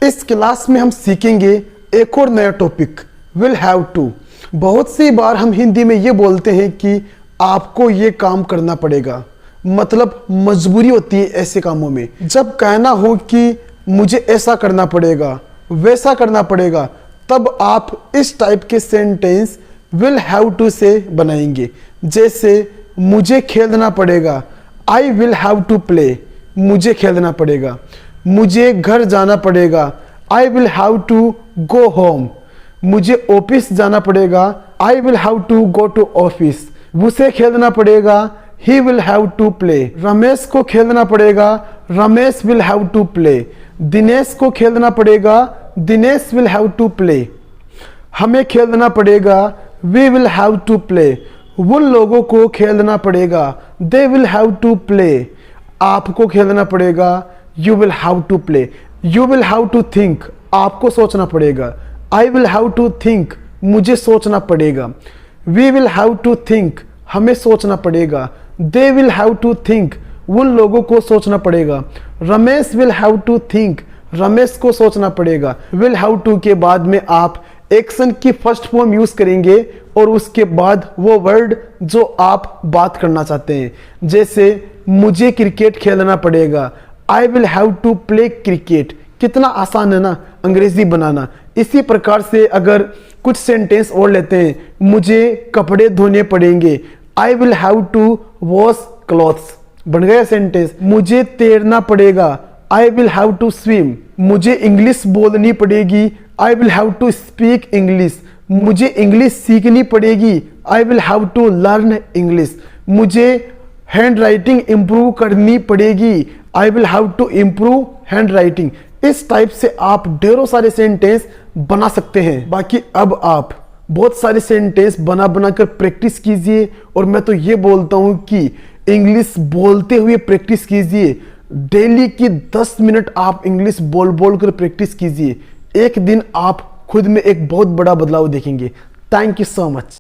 इस क्लास में हम सीखेंगे एक और नया टॉपिक, विल हैव टू। बहुत सी बार हम हिंदी में ये बोलते हैं कि आपको ये काम करना पड़ेगा, मतलब मजबूरी होती है ऐसे कामों में। जब कहना हो कि मुझे ऐसा करना पड़ेगा, वैसा करना पड़ेगा, तब आप इस टाइप के सेंटेंस विल हैव टू से बनाएंगे। जैसे मुझे खेलना पड़ेगा, I will have to play, मुझे खेलना पड़ेगा। मुझे घर जाना पड़ेगा, I will have to go home. मुझे ऑफिस जाना पड़ेगा, I will have to go to office. उसे खेलना पड़ेगा, he will have to play. Ramesh को खेलना पड़ेगा, Ramesh will have to play. Dinesh को खेलना पड़ेगा, Dinesh will have to play. हमें खेलना पड़ेगा, we will have to play. उन लोगों को खेलना पड़ेगा, they will have to play. आपको खेलना पड़ेगा, you will have to play. You will have to think, आपको सोचना पड़ेगा, I will have to think, मुझे सोचना पड़ेगा। We will have to think, हमें सोचना पड़ेगा, they will have to think, उन लोगों को सोचना पड़ेगा। Ramesh will have to think, रमेश को सोचना पड़ेगा। विल हैव टू के बाद में आप एक्शन की फर्स्ट फॉर्म यूज करेंगे और उसके बाद वो वर्ड जो आप बात करना चाहते हैं। जैसे मुझे क्रिकेट खेलना पड़ेगा, I will have to play cricket. कितना आसान है ना अंग्रेजी बनाना। इसी प्रकार से अगर कुछ सेंटेंस और लेते हैं, मुझे कपड़े धोने पड़ेंगे, I will have to wash clothes. बन गया सेंटेंस। मुझे तैरना पड़ेगा, आई विल हैव टू स्विम। मुझे इंग्लिश बोलनी पड़ेगी, I will have to speak English. मुझे इंग्लिश सीखनी पड़ेगी, I will have to learn English. मुझे हैंड राइटिंग इम्प्रूव करनी पड़ेगी, I will have to improve handwriting. इस टाइप से आप ढेरों सारे सेंटेंस बना सकते हैं। बाकी अब आप बहुत सारे सेंटेंस बना कर प्रैक्टिस कीजिए। और मैं तो ये बोलता हूँ कि इंग्लिश बोलते हुए प्रैक्टिस कीजिए। डेली की 10 मिनट आप इंग्लिश बोल कर प्रैक्टिस कीजिए। एक दिन आप खुद में एक बहुत बड़ा बदलाव देखेंगे। Thank you so much.